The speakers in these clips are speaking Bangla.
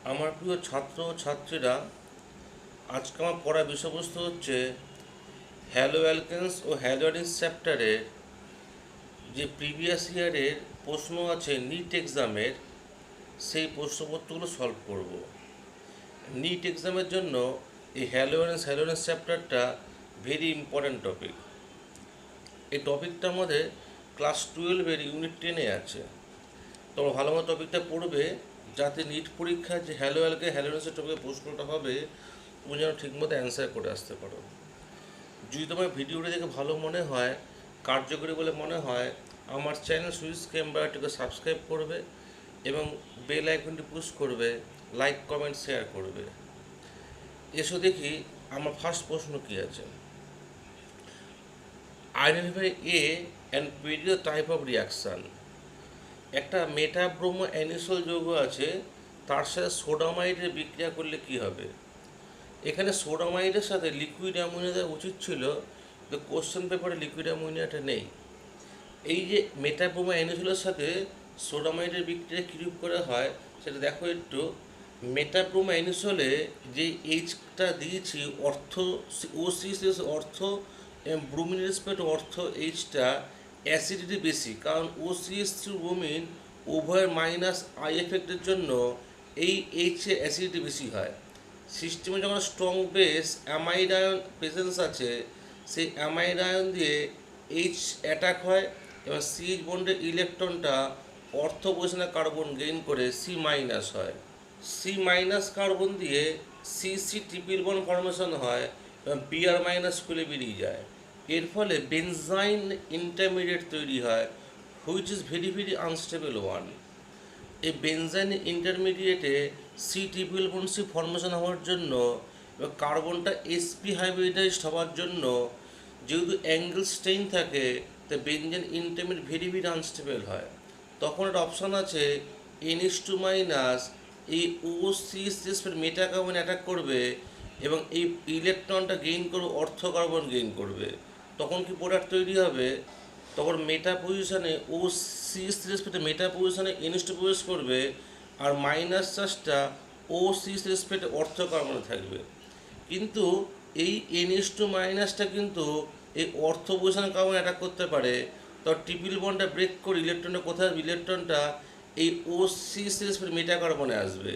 আমার প্রিয় ছাত্র ও ছাত্রীরা, আজকে আমার পড়া বিষয়বস্তু হচ্ছে হ্যালো অ্যালকেনস ও হ্যালোয়ারিনস চ্যাপ্টারের যে প্রিভিয়াস ইয়ারের প্রশ্ন আছে নিট এক্সামের, সেই প্রশ্নপত্রগুলো সলভ করব। নিট এক্সামের জন্য এই হ্যালোয়ারিনস চ্যাপ্টারটা ভেরি ইম্পর্ট্যান্ট টপিক। এই টপিকটা আমাদের ক্লাস 12-এর ইউনিট 10-এ আছে। তোমরা ভালো মতো টপিকটা পড়বে, যাতে নিট পরীক্ষায় যে হ্যালোয়ারিনসের টপিকের প্রশ্নটা হবে তুমি যেন ঠিকমতো অ্যান্সার করে আসতে পারো। যদি তোমার ভিডিওটা দেখে ভালো মনে হয়, কার্যকরী বলে মনে হয়, আমার চ্যানেল সুইচ ক্যাম্বারটিকে সাবস্ক্রাইব করবে এবং বেল আইকনটি পুশ করবে, লাইক কমেন্ট শেয়ার করবে। এসো দেখি আমার ফার্স্ট প্রশ্ন কী আছে। Identify A and predict the type of reaction. একটা মেটাব্রোমো অ্যানিসল যৌগ আছে, তার সাথে সোডামাইডের বিক্রিয়া করলে কি হবে। এখানে সোডামাইডের সাথে লিকুইড অ্যামোনিয়া দেওয়া উচিত ছিল, তো কোশ্চেন পেপারে লিকুইড অ্যামোনিয়াটা নেই। এই যে মেটাব্রোমো অ্যানিসলের সাথে সোডামাইডের বিক্রিয়া কীরূপ করা হয় সেটা দেখো একটু। মেটাব্রোমো অ্যানিসলে যে এইচটা দিয়েছি অর্থ OCS অর্থ এবং ব্রোমিন রেসপেক্ট অর্থ এইচটা অ্যাসিডিটি বেশি, কারণ OCS থ্রু ব্রোমিন উভয়ের মাইনাস আই এফেক্টের জন্য এই এইচের অ্যাসিডিটি বেশি হয়। সিস্টেমে যখন strong base amide ion presence আছে, সেই অ্যামাইড আয়ন দিয়ে এইচ অ্যাটাক হয় এবং সিএইচ বন্ডের ইলেকট্রনটা অর্থ পজিশনে কার্বন গেইন করে সি মাইনাস হয়। সি মাইনাস কার্বন দিয়ে সিসি ট্রিপল বন্ড ফর্মেশন হয় এবং বিআর মাইনাস খুলে বেরিয়ে যায়। এর ফলে বেনজাইন ইন্টারমিডিয়েট তৈরি হয়, which is very very unstable one. এই বেনজাইন ইন্টারমিডিয়েটে C triple bond C formation হওয়ার জন্য এবং কার্বনটা sp হাইব্রিডাইজড হওয়ার জন্য, যেহেতু অ্যাঙ্গেল স্ট্রেইন থাকে, তো বেনজাইন ইন্টারমিডিয়েট ভেরি ভেরি আনস্টেবল হয়। তখন একটা অপশান আছে NH2 মাইনাস, এই OCS মেটা কার্বন অ্যাটাক করবে এবং এই ইলেকট্রনটা গেইন করবে, অর্থ কার্বন গেইন করবে। তখন কি প্রোডাক্ট তৈরি হবে, তখন মেটা পজিশনে OCS রেসপেক্টে মেটা পজিশনে NH2 প্রবেশ করবে, আর মাইনাস চার্জটা OCS রেসপেক্টে অর্থ কার্বনে থাকবে। কিন্তু এই NH2 মাইনাসটা কিন্তু এই অর্থ পজিশনে কার্বন অ্যাটাক করতে পারে, তো ট্রিপল বন্ডটা ব্রেক করে ইলেকট্রনটা কোথায় আসবে, ইলেকট্রনটা এই OCS রেসপেক্টে মেটা কার্বনে আসবে।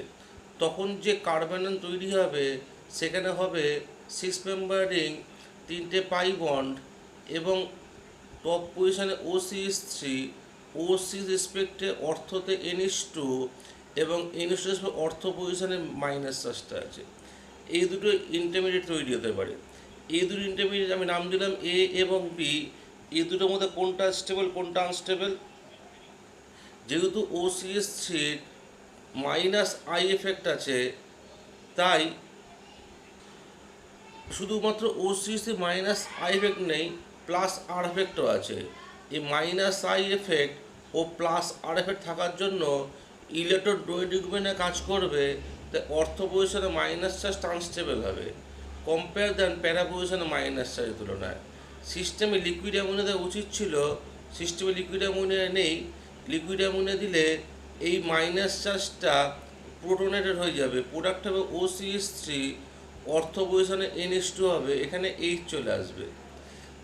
তখন যে কার্বন তৈরি হবে সেখানে হবে 6 মেম্বার রিং, 3টে পাই বন্ড এবং টপ পজিশনে OCS3, OCS রেসপেক্টে অর্থতে NH2 এবং NH2 রেসপেক্টে অর্থ পজিশনে মাইনাস চার্জটা আছে। এই দুটো ইন্টারমিডিয়েট তৈরি হতে পারে। এই দুটো ইন্টারমিডিয়েট আমি নাম দিলাম A এবং B। এই দুটোর মধ্যে কোনটা স্টেবল কোনটা আনস্টেবল। যেহেতু OCS3 মাইনাস আই এফেক্ট আছে, তাই শুধুমাত্র OCS মাইনাস আই এফেক্ট নেই, প্লাস আর এফেক্টও আছে। এই মাইনাস আই এফেক্ট ও প্লাস আর এফেক্ট থাকার জন্য ইলেকট্রন ডোয়েডিউমেন্টে কাজ করবে, তাই অর্থ পজিশনে মাইনাস চার্জ আনস্টেবল হবে কম্পেয়ার দেন প্যারা পজিশনে মাইনাস চার্জের তুলনায়। সিস্টেমে লিকুইড অ্যামোনিয়া দেওয়া উচিত ছিল, সিস্টেমে লিকুইড অ্যামোনিয়া নেই। লিকুইড অ্যামোনিয়া দিলে এই মাইনাস চার্জটা প্রোটোনেটেড হয়ে যাবে, প্রোডাক্ট হবে OCS3, অর্থ পজিশনে NH2 হবে, এখানে এইচ চলে আসবে।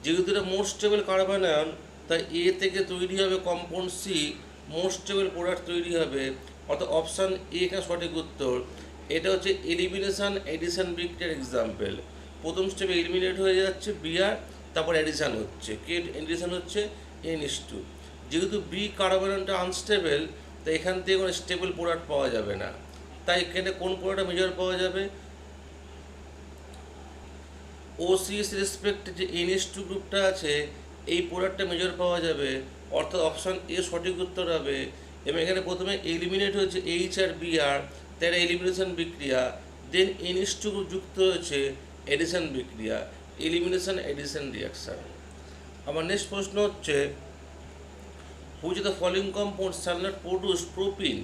যেহেতু এটা মোস্ট স্টেবল কার্বন আয়ন, তাই এ থেকে তৈরি হবে compound C, most stable product তৈরি হবে। অর্থাৎ অপশান এ এখানে সঠিক উত্তর। এটা হচ্ছে এলিমিনেশন এডিশন বিক্রিয়ার এক্সাম্পল। প্রথম স্টেপে এলিমিনেট হয়ে যাচ্ছে বিআর, তারপর অ্যাডিশান হচ্ছে, কে অ্যাডিশান হচ্ছে NH2। যেহেতু বি কার্বনটা আনস্টেবল, তাই এখান থেকে কোনো স্টেবল প্রোডাক্ট পাওয়া যাবে না। তাই এখানে কোন প্রোডাক্ট মেজর পাওয়া যাবে, OCS রেসপেক্টে যে NH2 গ্রুপটা আছে এই প্রোডাক্টটা মেজর পাওয়া যাবে। অর্থাৎ অপশান এ সঠিক উত্তর হবে। এবং এখানে প্রথমে এলিমিনেট হয়েছে এইচ আর বিআর, তারা এলিমিনেশন বিক্রিয়া, দেন NH2 গ্রুপ যুক্ত হয়েছে এডিশন বিক্রিয়া, এলিমিনেশন এডিশন রিয়াকশান। আমার নেক্সট প্রশ্ন হচ্ছে, which of the following compound shall not produce propene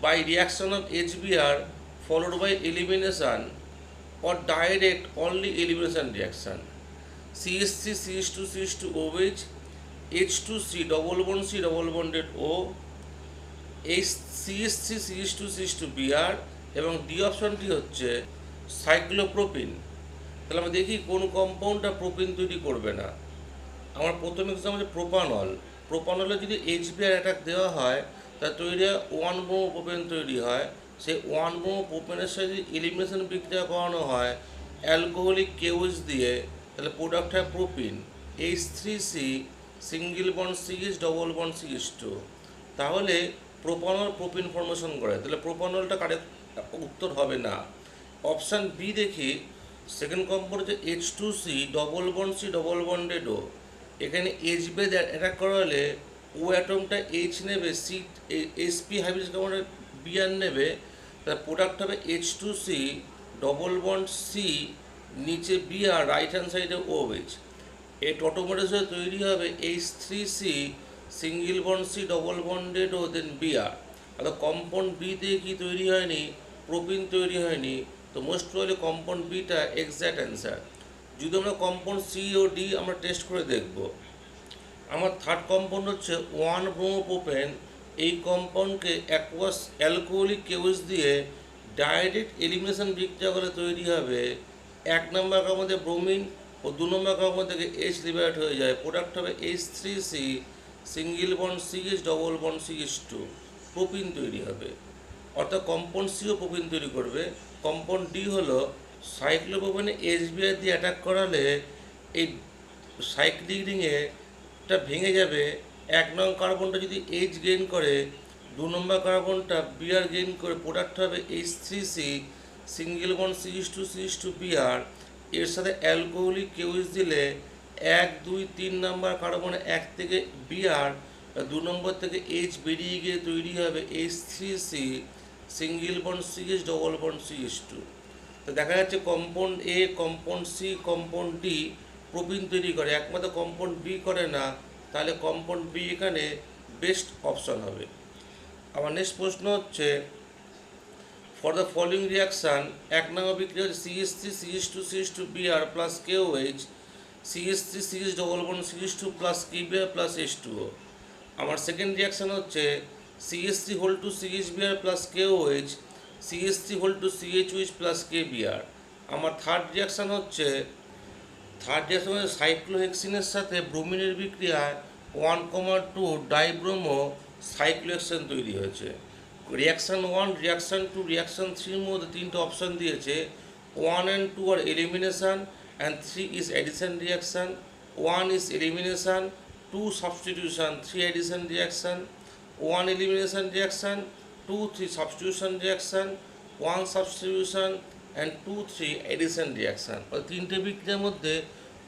by reaction of HBr followed by elimination or direct only elimination reaction. CH3 CH2 CH2 OH, H2C double bond C double bonded O, CH3 CH2 CH2 Br, এবং ডি অপশনটি হচ্ছে সাইক্লোপ্রোপিন। তাহলে আমরা দেখি কোন কম্পাউন্ডটা প্রোপিন তৈরি করবে না। আমার প্রথম এক্সাম্পল হচ্ছে প্রোপানল। প্রোপানলে যদি এইচবিআর অ্যাটাক দেওয়া হয় তা তৈরি হয় 1 ব্রোমো প্রোপেন তৈরি হয়। সেই 1 ব্রোমো প্রোপেনের সাথে যদি এলিমিনেশন বিক্রিয়া করানো হয় অ্যালকোহলিক কেউজ দিয়ে, তাহলে প্রোডাক্ট হয় propyne. H3C single bond CH double bond সিএইচ2। তাহলে প্রোপানল প্রোপিন ফর্মেশন করে, তাহলে প্রোপানলটা কারেক্ট উত্তর হবে না। অপশান বি দেখি, সেকেন্ড কম্পাউন্ড হচ্ছে H2C double bond C double bonded O. এখানে এইচ বেদ অ্যাটাক করালে ও অ্যাটমটা এইচ নেবে, সি এসপি হাইব্রিড কার্বনের বিআর নেবে, তার প্রোডাক্ট হবে H2C ডবল বন্ড সি, নিচে বিআর, রাইট হ্যান্ড সাইডে OH। এই অটোমেটিক তৈরি হবে H3C single bond C double bonded O then BR. অর্থাৎ কম্পাউন্ড বি দিয়ে কি তৈরি হয়নি? প্রোপিন তৈরি হয়নি। তো most probably compound beta exact answer. যদি আমরা কম্পাউন্ড সি ও ডি আমরা টেস্ট করে দেখব। আমার থার্ড কম্পাউন্ড হচ্ছে 1 ব্রোমো প্রোপেন। এই কম্পাউন্ডকে অ্যাকোয়াস অ্যালকোহলিক কেউজ দিয়ে ডাইরেক্ট এলিমিনেশন বিক্রিয়া করে তৈরি হবে 1 নম্বর কার্বন থেকে ব্রোমিন ও 2 নম্বর কার্বন থেকে এইচ লিবারেট হয়ে যায়, প্রোডাক্ট হবে H3C single bond CH double bond সিএইচ2, প্রোপিন তৈরি হবে। অর্থাৎ কম্পাউন্ড সিও প্রোপিন তৈরি করবে। কম্পাউন্ড ডি হলো সাইক্লোপ্রোপেনে এইচবিআর দিয়ে অ্যাটাক করালে এই সাইক্লিক রিংয়েটা ভেঙে যাবে। 1 নং কার্বনটা যদি এইচ গেইন করে, 2 নম্বর কার্বনটা বিআর গেইন করে, প্রোডাক্ট হবে H3C সিঙ্গেল বন্ড সিএইচ2 সিএইচ2 বিআর। এর সাথে অ্যালকোহলিক কেউজ দিলে 1 2 3 নম্বর কার্বনে 1 থেকে বিআর, 2 নম্বর থেকে এইচ বেরিয়ে গিয়ে তৈরি হবে H3C single bond CH double bond সিএইচ2। তো দেখা যাচ্ছে compound A, compound C, compound D propyne তৈরি করে, একমাত্র কম্পাউন্ড বি করে না। তাহলে কম্পাউন্ড বি এখানে বেস্ট অপশন হবে। আমার নেক্সট প্রশ্ন হচ্ছে, ফর দ্য ফলোইং রিয়াকশান 1 নম্বর বিক্রিয়া হচ্ছে CH3 CH2 CH2 Br plus KOH, CH3 CH double bond CH2 plus KBr plus H2O। আমার সেকেন্ড রিয়াকশান হচ্ছে CH3 whole two CHBr plus KOH, CH3 whole টু CHOH প্লাস KBr। আমার থার্ড রিয়াকশান হচ্ছে সাইক্লোহেক্সিনের সাথে ব্রোমিনের বিক্রিয়ায় 1,2 ডাইব্রোমো সাইক্লোহেক্সেন তৈরি হয়েছে। রিয়াকশান 1, রিয়াকশান 2, রিয়াকশান 3 মধ্যে 3টে অপশান দিয়েছে। 1 and 2 are elimination and 3 is addition reaction. 1 is elimination, 2 substitution, 3 addition reaction. 1 elimination reaction, 2 3 substitution reaction, 1 substitution and 2 3 addition reaction. তিনটে বিক্রিয়ার মধ্যে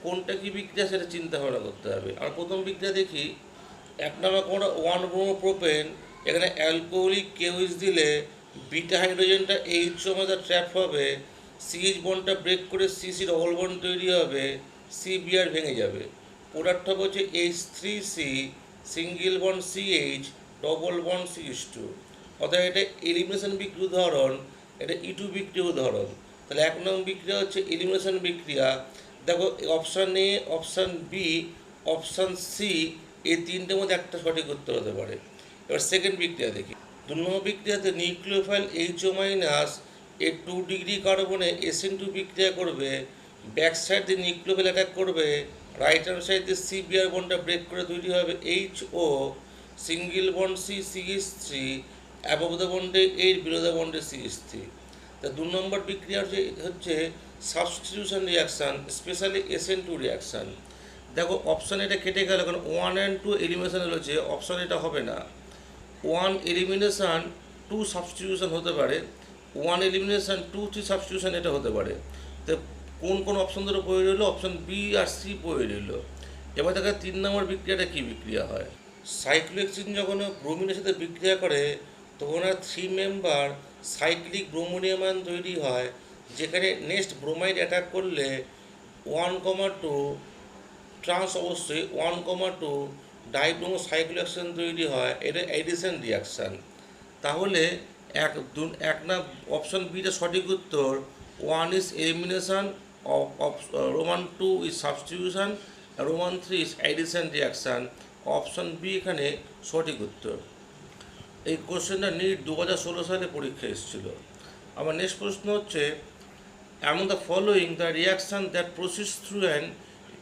কোনটা কি বিক্রিয়া সেটা চিন্তা ভাবনা করতে হবে। আর প্রথম বিক্রিয়া দেখি, 1 নম্বর কোনটা 1 ব্রোমো প্রোপেন। এখানে অ্যালকোহলিক কেউজ দিলে বিটা হাইড্রোজেনটা এইচও মধ্যে ট্র্যাপ হবে, সিএইচ বন্ডটা ব্রেক করে সিসি ডবল বন্ড তৈরি হবে, সিবিআর ভেঙে যাবে, প্রোডাক্ট হবে হচ্ছে H3C single bond CH double bond সিএইচ2। অর্থাৎ এটা এলিমিনেশন বিক্রিয়া উদাহরণ, এটা E2 বিক্রিয়া উদাহরণ। তাহলে 1 নম্বর বিক্রিয়া হচ্ছে এলিমিনেশন বিক্রিয়া। দেখো option A, option B, option C, এই তিনটের মধ্যে একটা সঠিক উত্তর হতে পারে। এবার সেকেন্ড বিক্রিয়া দেখি। 2 নম্বর বিক্রিয়াতে নিউক্লিওফাইল HO মাইনাস এর 2 ডিগ্রি কার্বনে SN2 বিক্রিয়া করবে, ব্যাক সাইড দিয়ে নিউক্লিওফাইল অ্যাটাক করবে, রাইট হ্যান্ড সাইড দিয়ে সিবিআর বন্ডটা ব্রেক করে তৈরি হবে HO single bond C CH3, above the বন্ডে 8, বিলো দ্য বন্ডে CH3। তা 2 নম্বর বিক্রিয়া হচ্ছে substitution reaction, specially SN2 reaction. দেখো অপশান এটা কেটে গেল, কারণ 1 and 2 এলিমিনেশন রয়েছে, অপশান এটা হবে না। 1 এলিমিনেশান 2 সাবস্টিটিউশন হতে পারে, 1 এলিমিনেশান 2 3 সাবস্টিটিউশন এটা হতে পারে। তো কোন কোন অপশান ধরে পড়ে রইলো? অপশান বি আর সি পড়ে রইলো। এবার দেখা 3 নম্বর বিক্রিয়াটা কী বিক্রিয়া হয়। সাইক্লোহেক্সিন যখন ব্রোমিনের সাথে বিক্রিয়া করে তখন 3 মেম্বার সাইক্লিক ব্রোমোনিয়াম আয়ন তৈরি হয়, যেখানে নেক্সট ব্রোমাইড অ্যাটাক করলে 1,2 ট্রান্স, অবশ্যই 1,2 ডাইব্রোমো সাইক্লোহেক্সেন তৈরি হয়, এটা অ্যাডিশন রিয়াকশান। তাহলে এক না অপশান বিটা সঠিক উত্তর। 1 is elimination, Roman 2 is substitution, Roman 3 is addition reaction. Option B এখানে সঠিক উত্তর। এই কোশ্চেনটা নিট 2016 সালে পরীক্ষা এসেছিল। আমার নেক্সট প্রশ্ন হচ্ছে, among the following the reaction that proceeds through an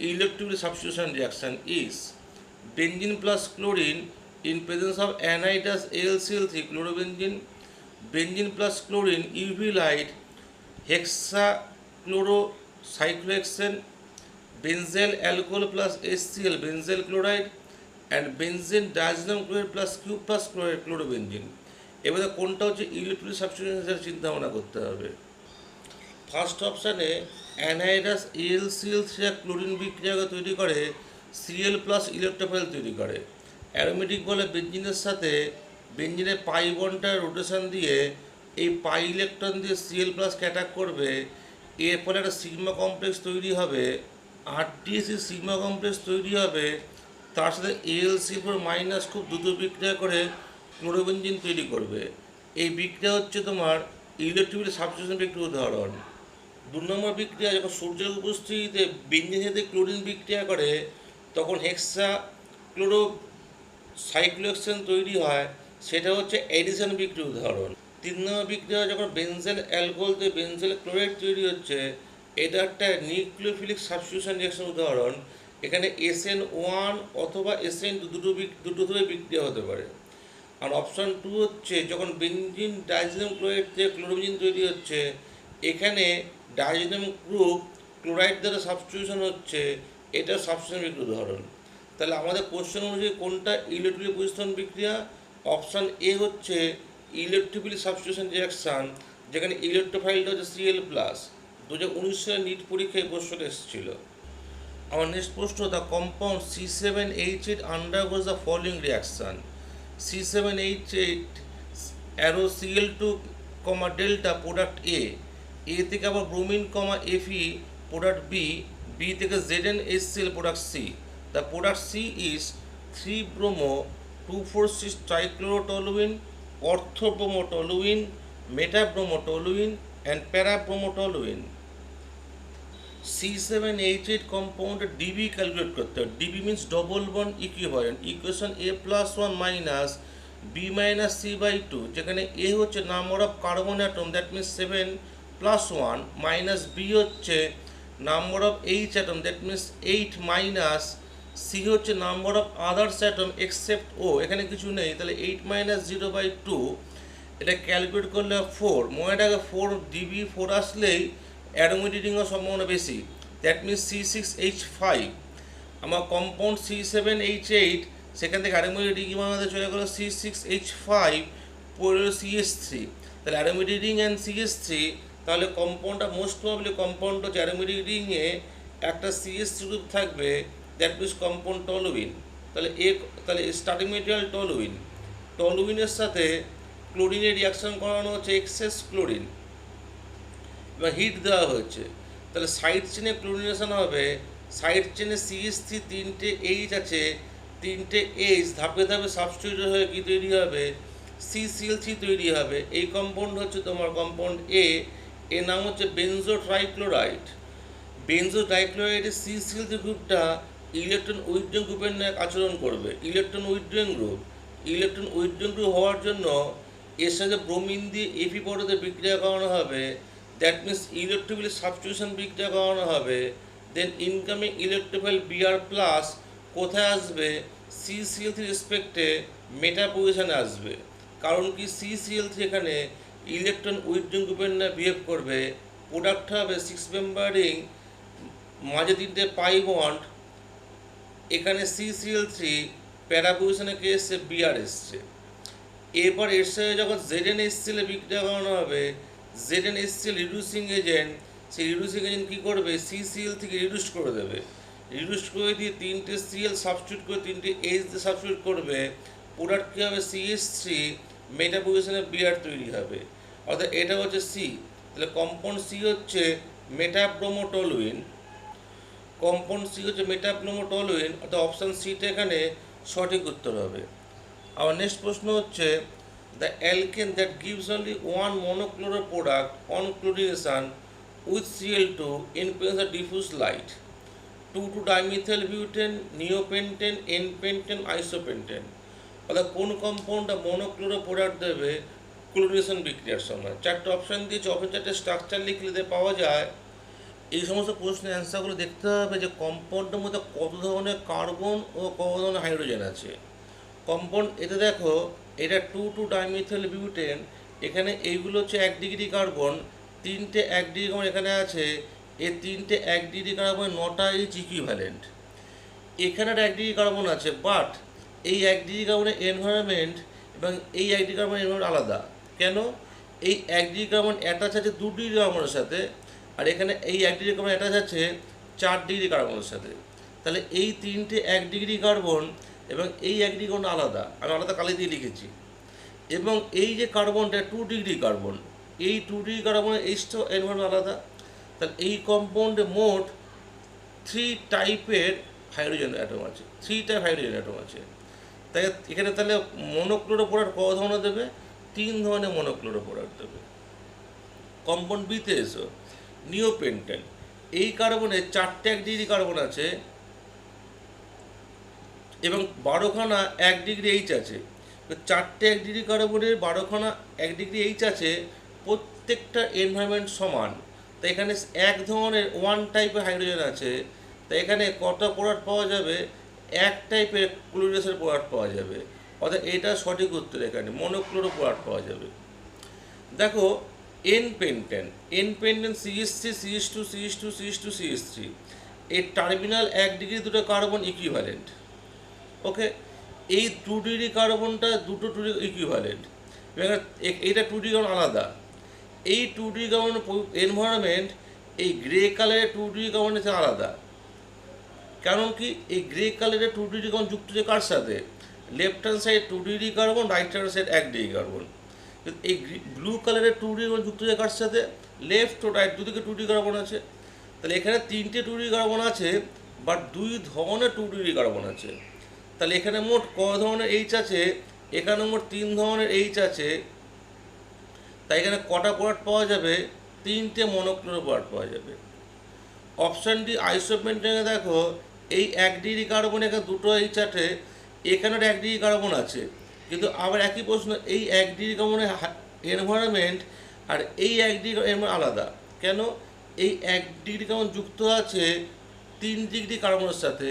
electrolytic substitution reaction is benzene plus chlorine in presence of anhydrous AlCl3 chlorobenzene, benzene plus chlorine UV light hexachlorocyclohexane, benzyl alcohol plus HCl benzyl chloride and benzene diazonium chloride plus Q plus chloride chlorobenzene। এবারে কোনটা হচ্ছে ইলেকট্রোলাইট সাবস্টিটিউশন চিন্তা ভাবনা করতে হবে। ফার্স্ট অপশানে অ্যানহাইড্রাস AlCl3 ক্লোরিন বিক্রিয়াকে তৈরি করে Cl প্লাস ইলেকট্রোফাইল তৈরি করে। অ্যারোমেটিক বলে বেঞ্জিনের সাথে বেঞ্জিনের পাই বন্ডটা রোটেশন দিয়ে এই পাই ইলেকট্রন দিয়ে Cl প্লাস অ্যাটাক করবে, এর ফলে একটা সিগমা কমপ্লেক্স তৈরি হবে, RTC সিগমা কমপ্লেক্স তৈরি হবে, তার সাথে AlCl4 মাইনাস খুব দ্রুত বিক্রিয়া করে ক্লোরোবেনজিন তৈরি করবে। এই বিক্রিয়া হচ্ছে তোমার ইলেকট্রোলাইট সাবস্টিটিউশন বিক্রিয়ার উদাহরণ। 2 নম্বর বিক্রিয়া, যখন সূর্যের উপস্থিতিতে বেঞ্জিনের সাথে ক্লোরিন বিক্রিয়া করে তখন হেক্সা ক্লোরোসাইক্লোহেক্সেন তৈরি হয়, সেটা হচ্ছে এডিশন বিক্রিয়ার উদাহরণ। 3 নম্বর বিক্রিয়া, যখন বেনজেল অ্যালকোহল দিয়ে বেনজেল ক্লোরাইড তৈরি হচ্ছে, এটা একটা নিউক্লিওফিলিক সাবস্টিটিউশন রিঅ্যাকশন উদাহরণ। এখানে SN1 অথবা SN2 দুটো ধরে বিক্রিয়া হতে পারে। আর অপশান 2 হচ্ছে, যখন বেনজিন ডাইজোনিয়াম ক্লোরাইড থেকে ক্লোরোবেনজিন তৈরি হচ্ছে, এখানে ডাইজোনিয়াম গ্রুপ ক্লোরাইড দ্বারা সাবস্টিটিউশন হচ্ছে, এটা সাবস্টিটিউশন বিক্রিয়ার উদাহরণ। তাহলে আমাদের কোশ্চেন অনুযায়ী কোনটা ইলেকট্রোলাইট প্রতিস্থাপন বিক্রিয়া? অপশান এ হচ্ছে ইলেকট্রোফিলিক সাবস্টিটিউশন রিঅ্যাকশন, যেখানে ইলেকট্রোফাইলটা হচ্ছে Cl প্লাস। 2019 সালে নিট পরীক্ষায় প্রশ্ন এসেছিল। আমার নেক্সট প্রশ্ন, the compound C7H8 undergoes the following reaction: C7H8 arrow Cl2, delta product A থেকে আবার ব্রোমিন, Fe প্রোডাক্ট বি থেকে ZnHCl product C. The product C is 3 bromo 2,4,6 trichlorotoluene, orthobromotoluene, metabromotoluene and parabromotoluene. C7H8 কম্পাউন্ডে ডিবি ক্যালকুলেট করতে হবে। DB means double bond equivalent. Equation A+1 minus B-C/2, যেখানে এ হচ্ছে number of carbon atom, that means 7+1, minus B হচ্ছে number of H atom, that means 8, minus C হচ্ছে number of others atom except O, এখানে কিছু নেই, তাহলে 8 - 0/2, এটা ক্যালকুলেট করলে 4। মনে রাখবে 4 ডিবি 4 আসলেই অ্যারোমেটিক রিং হওয়ার সম্ভাবনা বেশি, দ্যাট মিনস C6H5। আমার কম্পাউন্ড C7H8, সেখান থেকে অ্যারোমেটিক রিং আমাদের চলে গেলো C6H5 পড়লো CH3, তাহলে অ্যারোমেটিক রিং অ্যান্ড CH3, তাহলে কম্পাউন্ডটা মোস্ট প্রবাবলি কম্পাউন্ড হচ্ছে অ্যারোমেটিক রিংয়ে একটা CH3 গ্রুপ থাকবে, দ্যাট মিনস কম্পাউন্ড টলুইন। তাহলে স্টার্টিং মেটেরিয়াল টলুইনের সাথে ক্লোরিনের রিয়াকশন করানো হচ্ছে এক্সেস ক্লোরিন এবং হিট দেওয়া হয়েছে, তাহলে সাইড চেনে ক্লোরিনেশন হবে। সাইড চেনে CH3 3টে H আছে, 3টে H ধাপে ধাপে সাবস্টিটিউট হয়ে কী তৈরি হবে? CCl3 তৈরি হবে। এই কম্পাউন্ড হচ্ছে তোমার কম্পাউন্ড এর নাম হচ্ছে বেনজো ট্রাইক্লোরাইড। বেনজো ট্রাইক্লোরাইডের CCl3 গ্রুপটা ইলেকট্রন উইথড্রয়িং গ্রুপের ন্যায় আচরণ করবে। ইলেকট্রন উইথড্রয়িং গ্রুপ হওয়ার জন্য এর সাথে ব্রোমিন দিয়ে Fe পরতে বিক্রিয়া করানো হবে, দ্যাট মিনস ইলেকট্রোফিলিক সাবস্টিটিউশন বিক্রিয়া করানো হবে। দেন ইনকামিং ইলেকট্রোফাইল Br+ কোথায় আসবে? CCl3 রেসপেক্টে মেটা পজিশনে আসবে। কারণ কি? CCl3 এখানে ইলেকট্রন উইথড্রয়িং গ্রুপের ন্যায় বিহেভ করবে। প্রোডাক্ট হবে 6 মেম্বার রিং, মাঝে 3টে পাই বন্ড, এখানে CCl3 প্যারা পজিশনে কে এসছে? Br এসছে। এরপর এর সাথে যখন ZnHCl বিক্রিয়া করানো হবে, ZnHCl রিডিউসিং এজেন্ট, সেই রিডিউসিং এজেন্ট কী করবে? CCl থেকে রিডিউস করে দেবে। রিডিউস করে দিয়ে 3টে Cl সাবস্টিটিউট করে 3টে H দিয়ে সাবস্টিটিউট করবে। প্রোডাক্ট কী হবে? CH3 মেটা পজিশনে Br তৈরি হবে, অর্থাৎ এটা হচ্ছে C। তাহলে কম্পাউন্ড C হচ্ছে মেটাব্রোমোটলুইন। অর্থাৎ অপশান সিটা এখানে সঠিক উত্তর হবে। আমার নেক্সট প্রশ্ন হচ্ছে, the alkane that gives only one monochloro product on chlorination with Cl2 in presence of diffuse light, 2,2-dimethyl butane, neopentane, n pentane, isopentane. অর্থাৎ কোন কম্পাউন্ডটা মনোক্লোরো প্রোডাক্ট দেবে ক্লোরিনেশন বিক্রিয়ার সময়। চারটে অপশান দিয়েছে, অপশন চারটে স্ট্রাকচার লিখলে পাওয়া যায়। এই সমস্ত প্রশ্নের অ্যান্সারগুলো দেখতে হবে যে কম্পাউন্ডের মধ্যে কত ধরনের কার্বন ও কত ধরনের হাইড্রোজেন আছে। কম্পাউন্ড এতে দেখো, এটা 2,2-ডাইমিথাইল বিউটেন, এখানে এইগুলো হচ্ছে 1 ডিগ্রি কার্বন, তিনটে 1 ডিগ্রি কার্বন এখানে আছে, এই তিনটে 1 ডিগ্রি কার্বন 9টা ইচ ইকুইভ্যালেন্ট। এখানে 1 ডিগ্রি কার্বন আছে, বাট এই 1 ডিগ্রি কার্বনের এনভায়রনমেন্ট এবং এই 1 ডিগ্রি কার্বনের এনভায়রনমেন্ট আলাদা। কেন? এই 1 ডিগ্রি কার্বন অ্যাটাচ আছে 2 ডিগ্রি কার্বনের সাথে, আর এখানে এই 1 ডিগ্রি কার্বন অ্যাটাচ আছে 4 ডিগ্রি কার্বনের সাথে। তাহলে এই তিনটে 1 ডিগ্রি কার্বন এবং এই 1 ডিগ্রি কার্বন আলাদা, আমি আলাদা কালি দিয়ে লিখেছি। এবং এই যে কার্বনটা 2 ডিগ্রি কার্বন, এই 2 ডিগ্রি কার্বনের এইচটা এনভায়রনমেন্ট আলাদা। তাহলে এই কম্পাউন্ডে মোট 3 টাইপের হাইড্রোজেন অ্যাটম আছে, 3 টাইপ হাইড্রোজেন অ্যাটম আছে। তাই এখানে তাহলে মনোক্লোরো প্রোডাক্ট কত ধরনের দেবে? 3 ধরনের মনোক্লোরো প্রোডাক্ট দেবে। কম্পাউন্ড বিতে এসো, নিওপেন্টেন। এই কার্বনে 4টে 1 ডিগ্রি কার্বন আছে এবং 12খানা 1 ডিগ্রি এইচ আছে। 4টে 1 ডিগ্রি কার্বনের 12খানা 1 ডিগ্রি এইচ আছে, প্রত্যেকটা এনভায়রনমেন্ট সমান। তাই এখানে এক ধরনের 1 টাইপের হাইড্রোজেন আছে, তাই এখানে কত প্রোডাক্ট পাওয়া যাবে? 1 টাইপের ক্লোরিনেশন প্রোডাক্ট পাওয়া যাবে। অর্থাৎ এটা সঠিক উত্তর, এখানে মনোক্লোরো প্রোডাক্ট পাওয়া যাবে। দেখো, N pentane, CH3, CH2, CH2, CH2, CH3, এই টার্মিনাল 1 ডিগ্রি দুটো কার্বন ইকুইভ্যালেন্ট। ওকে, এই 2 ডিগ্রি কার্বনটা দুটো 2 ডিগ্রি ইকুইভ্যালেন্ট, এইটা 2 ডিগ্রি কার্বন আলাদা। এই 2 ডিগ্রি কার্বনের এনভায়রনমেন্ট এই গ্রে কালারের 2 ডিগ্রি কার্বনের থেকে আলাদা। কারণ কি? এই গ্রে কালারের 2 ডিগ্রি কার্বন যুক্ত যে কার সাথে? Left hand side 2 degree carbon, right hand side 1 degree carbon. এই ব্লু কালারের 2 ডিগ্রি কার্বন যুক্ত যে কার সাথে? লেফট ও রাইট দুদিকে 2 ডিগ্রি কার্বন আছে। তাহলে এখানে 3টে 2 ডিগ্রি কার্বন আছে, বাট 2 ধরনের 2 ডিগ্রি কার্বন আছে। তাহলে এখানে মোট ক ধরনের এইচ আছে? এখানে মোট 3 ধরনের এইচ আছে। তাই এখানে কটা প্রোডাক্ট পাওয়া যাবে? 3টে মনোক্লোরো প্রোডাক্ট পাওয়া যাবে। অপশান ডি আইসোপেন্টেনে দেখো, এই 1 ডিগ্রি কার্বন এখানে দুটো এইচ আছে, এখানের 1 ডিগ্রি কার্বন আছে, কিন্তু আবার একই প্রশ্ন, এই 1 ডিগ্রি কার্বনের এনভায়রনমেন্ট আর এই 1 ডিগ্রি এনভায়রনমেন্ট আলাদা। কেন? এই 1 ডিগ্রি কার্বন যুক্ত আছে 3 ডিগ্রি কার্বনের সাথে,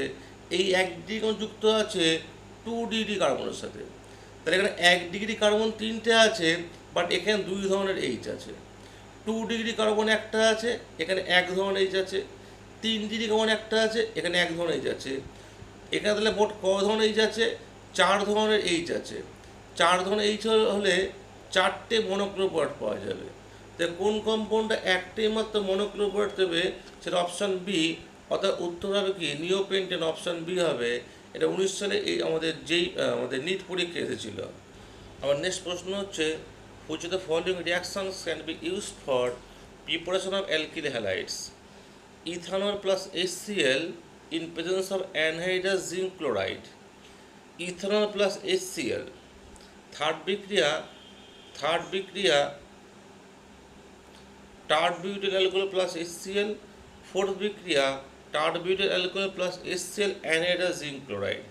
এই 1 ডিগ্রি কার্বন যুক্ত আছে 2 ডিগ্রি কার্বনের সাথে। তাহলে এখানে 1 ডিগ্রি কার্বন 3টে আছে, বাট এখানে 2 ধরনের এইচ আছে। 2 ডিগ্রি কার্বন একটা আছে, এখানে 1 ধরনের এইচ আছে। 3 ডিগ্রি কার্বন একটা আছে, এখানে 1 ধরনের এইচ আছে। এখানে তাহলে মোট ক ধরনের এইচ আছে? 4 ধরনের এইচ আছে। 4 ধরনের এইচ হলে 4টে মনোক্লোরো প্রোডাক্ট পাওয়া যাবে। তাই কোন কম্পাউন্ডটা একটাই মাত্র মনোক্লোরো প্রোডাক্ট দেবে? সেটা অপশান বি, অর্থাৎ উত্তর হবে কি নিওপেন্টেন, অপশান বি হবে। এটা 19 সালে এই আমাদের নিট পরীক্ষা এসেছিল। আমার নেক্সট প্রশ্ন হচ্ছে, which of the following reactions can be used for preparation of alkyl halides? Ethanol plus HCl in presence of anhydrous zinc chloride. Ethanol plus HCl. Third বিক্রিয়া tert butyl alcohol plus HCl। Fourth বিক্রিয়া tert butyl alcohol plus HCl anhydrous zinc chloride.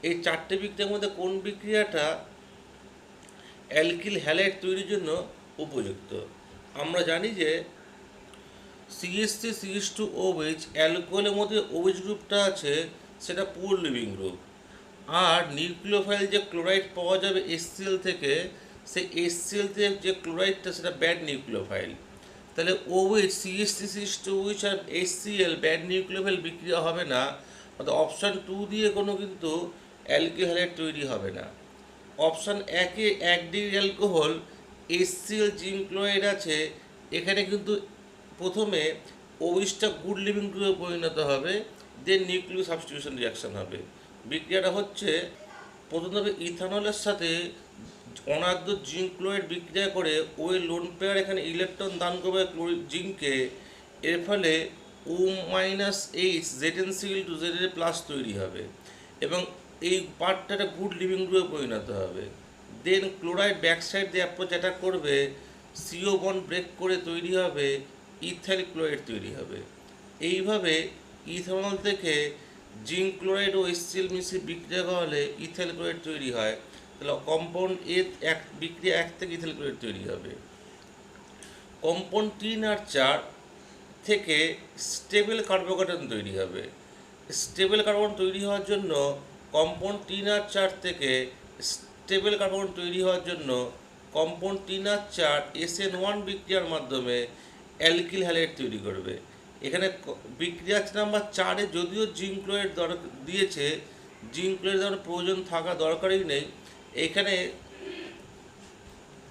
এই 4টে বিক্রিয়ার মধ্যে কোন বিক্রিয়াটা অ্যালকিল হ্যালাইড তৈরির জন্য উপযুক্ত? আমরা জানি যে CH3, CH2OH, অ্যালকোহলের মধ্যে OH গ্রুপটা আছে, সেটা পুর লিভিং গ্রুপ। আর নিউক্লিওফাইল যে ক্লোরাইড পাওয়া যাবে HCl থেকে, সেই HCl থেকে যে ক্লোরাইডটা সেটা ব্যাড নিউক্লিওফাইল। তাহলে OH, CH3, CH2OH আর HCl ব্যাড নিউক্লিওফাইল বিক্রিয়া হবে না, অর্থাৎ অপশান 2 দিয়ে কোনো কিন্তু অ্যালকিল হ্যালাইড তৈরি হবে না। অপশান 1-এ 1 degree alcohol, HCl zinc chloride আছে, এখানে কিন্তু প্রথমে OH-টা গুড লিভিং গ্রুপে পরিণত হবে, দেন নিউক্লিও সাবস্টিটিউশন রিয়াকশন হবে। বিক্রিয়াটা হচ্ছে, প্রথমে ইথানলের সাথে অনাদ্য জিঙ্ক ক্লোরাইড বিক্রিয়া করে ওই লোন পেয়ার এখানে ইলেকট্রন দান করবে জিঙ্ককে, এর ফলে O-H ZnCl2Za+ তৈরি হবে এবং এই পার্টটা একটা গুড লিভিং গ্রুপে পরিণত হবে। দেন ক্লোরাইড ব্যাকসাইড দিয়ে অ্যাপ্রোচ অ্যাটাক করবে, CO বন্ড ব্রেক করে তৈরি হবে ইথাইল ক্লোরাইড তৈরি হবে। এইভাবে ইথানল থেকে জিঙ্ক ক্লোরাইড ও HCl মিশিয়ে বিক্রিয়া করালে ইথাইল ক্লোরাইড তৈরি হয়। তাহলে কম্পাউন্ড এ এক বিক্রিয়া 1 থেকে ইথাইল ক্লোরাইড তৈরি হবে। কম্পাউন্ড 3 আর 4 থেকে স্টেবল কার্বোক্যাটায়ন তৈরি হবে। স্টেবল কার্বন তৈরি হওয়ার জন্য কম্পাউন্ড 3 আর 4 থেকে স্টেবল কার্বন তৈরি হওয়ার জন্য কম্পাউন্ড 3 আর 4 SN1 বিক্রিয়ার মাধ্যমে অ্যালকিল হ্যালাইড তৈরি করবে। এখানে বিক্রিয়া নাম্বার 4-এ যদিও জিঙ্ক ক্লোরাইড দিয়েছে, জিঙ্ক ক্লোরাইড প্রয়োজন থাকা দরকারই নেই। এখানে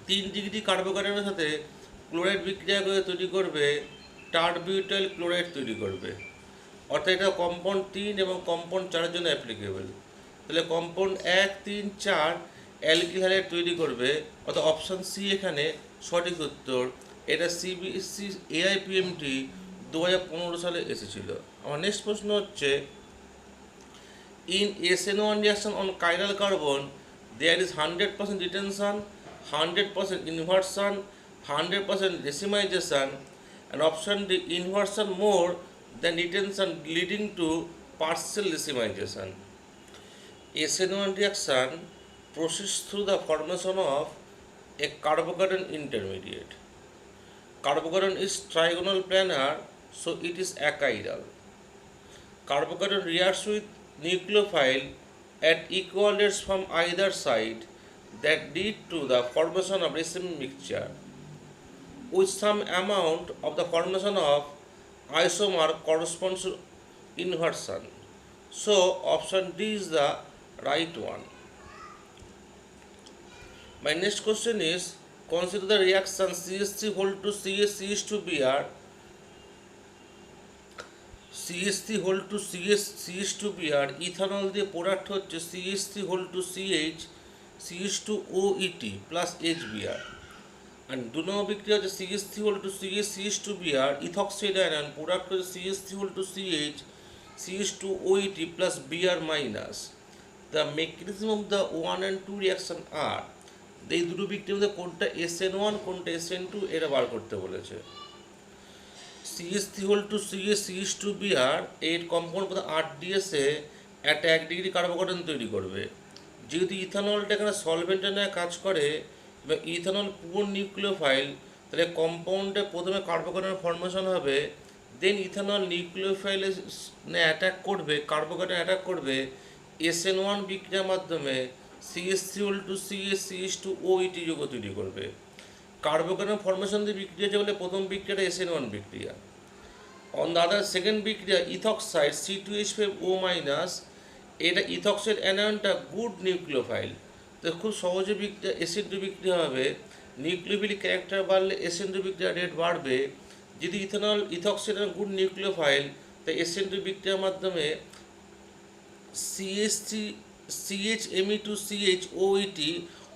3 ডিগ্রি কার্বোক্যাটায়নের সাথে ক্লোরাইড বিক্রিয়া করে তৈরি করবে টারবিউটাইল ক্লোরাইড তৈরি করবে। অর্থাৎ এটা কম্পাউন্ড 3 এবং কম্পাউন্ড 4-এর জন্য অ্যাপ্লিকেবল। তাহলে কম্পাউন্ড 1, 3, 4 অ্যালকিল হ্যালাইড তৈরি করবে, অর্থাৎ অপশান সি এখানে সঠিক উত্তর। এটা সিবিএসসি AIPMT 2015 সালে এসেছিল। আমার নেক্সট প্রশ্ন হচ্ছে, in SN1 reaction on chiral carbon there is 100% retention, 100% inversion, 100% decimization, and option D inversion more than retention leading to partial decimization. SN1 reaction proceeds through the formation of a carbocation intermediate. Carbocation is trigonal planar, so it is achiral. Carbocation reacts with nucleophile at equal rates from either side that lead to the formation of raceme mixture, with some amount of the formation of isomer corresponds to inversion. So option D is the right one. My next question is, consider the reaction CH3 CH3 ethanol দিয়ে প্রোডাক্ট হচ্ছে CH3 CH2OET plus HBr, and 2 নম্বর বিক্রিয়া হচ্ছে CH3 ইথক্সাইড আয়ন প্রোডাক্ট হচ্ছে CH2OET plus Br minus. The mechanism of the 1 and 2 reaction are, এই দুটো বিক্রিয়ার মধ্যে কোনটা SN1 কোনটা SN2 এটা বার করতে বলেছে। CH3 এর কম্পাউন্ড পদার্থ 8DS এ একটা 1 ডিগ্রি কার্বোক্যাটায়ন তৈরি করবে। যেহেতু ইথানলটা এখানে সলভেন্টের ন্যায় কাজ করে এবং ইথানল পুরো নিউক্লিওফাইল, তাহলে কম্পাউন্ডে প্রথমে কার্বোক্যাটায়ন ফর্মেশন হবে, দেন ইথানল নিউক্লিওফাইলে অ্যাটাক করবে, কার্বোক্যাটায়ন অ্যাটাক করবে, SN1 বিক্রিয়ার মাধ্যমে CH2OET যৌগ তৈরি করবে। কার্বোক্যাটায়ন ফর্মেশন দিয়ে বিক্রিয়া হচ্ছে বলে প্রথম বিক্রিয়াটা SN1 বিক্রিয়া। অন দ্য আদার সেকেন্ড বিক্রিয়া ইথক্সাইড C2H5O-, এটা ইথক্সাইড অ্যানায়নটা গুড নিউক্লিওফাইল, তো খুব সহজে বিক্রিয়া SN2 বিক্রিয়া হবে। নিউক্লিওফিলিক ক্যারেক্টার বাড়লে SN2 বিক্রিয়া রেট বাড়বে। যদি ইথানল ইথক্সাইড গুড নিউক্লিওফাইল, তাই SN2 বিক্রিয়ার মাধ্যমে CHMe2CHOET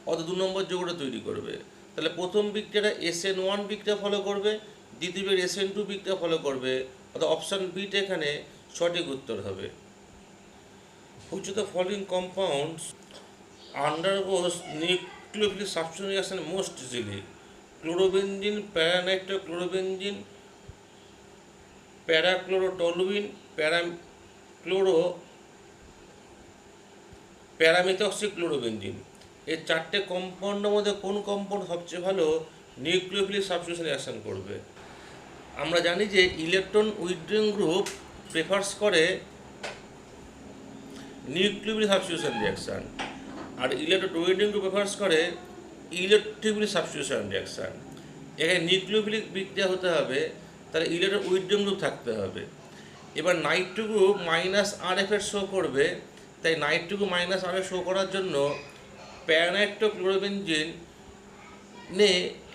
অর্থাৎ 2 নম্বর যৌগটা তৈরি করবে। তাহলে প্রথম বিক্রিয়াটা SN1 বিক্রিয়া ফলো করবে, দ্বিতীয় SN2 বিক্রিয়া ফলো করবে, অর্থাৎ অপশান বিটা এখানে সঠিক উত্তর হবে। Which of the following compounds undergoes nucleophilic substitution reaction most easily? Chlorobenzene, para-nitrochlorobenzene, para-chlorotoluene, প্যারামিথক্সিক্লোরোবেনজিন। এই 4টে কম্পাউন্ডের মধ্যে কোন কম্পাউন্ড সবচেয়ে ভালো নিউক্লিওফিলিক সাবস্টিটিউশন রিঅ্যাকশন করবে? আমরা জানি যে ইলেকট্রন উইথড্রয়িং গ্রুপ প্রেফার্স করে নিউক্লিওফিলিক সাবস্টিটিউশন রিঅ্যাকশন, আর ইলেকট্রন উইথড্রয়িং গ্রুপ প্রেফার্স করে ইলেকট্রোফিলিক সাবস্টিটিউশন রিঅ্যাকশন। এখানে নিউক্লিওফিলিক বিক্রিয়া হতে হবে, তাহলে ইলেকট্রন উইথড্রয়িং গ্রুপ থাকতে হবে। এবার নাইট্রো গ্রুপ -RF শো করবে, তাই নাইট্রো -RF শো করার জন্য প্যারানাইট্রোক্লোরোবেনজিন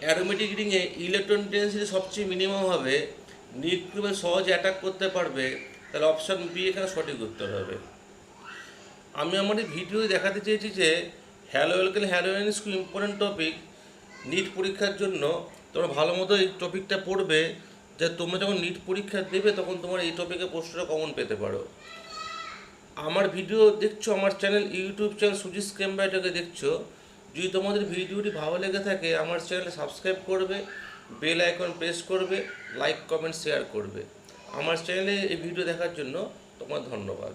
অ্যারোমেটিক রিংয়ে ইলেকট্রন ডেনসিটি সবচেয়ে মিনিমাম হবে, নিউক্লিওফিল সহজে অ্যাটাক করতে পারবে, তাহলে অপশান বি এখানে সঠিক উত্তর হবে। আমি আমার এই ভিডিও দেখাতে চেয়েছি যে হ্যালোঅ্যালকেন হ্যালোজেন খুব ইম্পর্টেন্ট টপিক নিট পরীক্ষার জন্য। তোমরা ভালো মতো এই টপিকটা পড়বে, যে তোমরা যখন নিট পরীক্ষা দেবে তখন তোমার এই টপিকে প্রশ্নটা কমন পেতে পারো। আমার ভিডিও দেখছো, আমার চ্যানেল ইউটিউব চ্যানেল সুজিস ক্যাম্বাইটাকে দেখছো। যদি তোমাদের ভিডিওটি ভালো লেগে থাকে আমার চ্যানেলে সাবস্ক্রাইব করবে, বেল আইকন প্রেস করবে, লাইক কমেন্ট শেয়ার করবে। আমার চ্যানেলে এই ভিডিও দেখার জন্য তোমার ধন্যবাদ।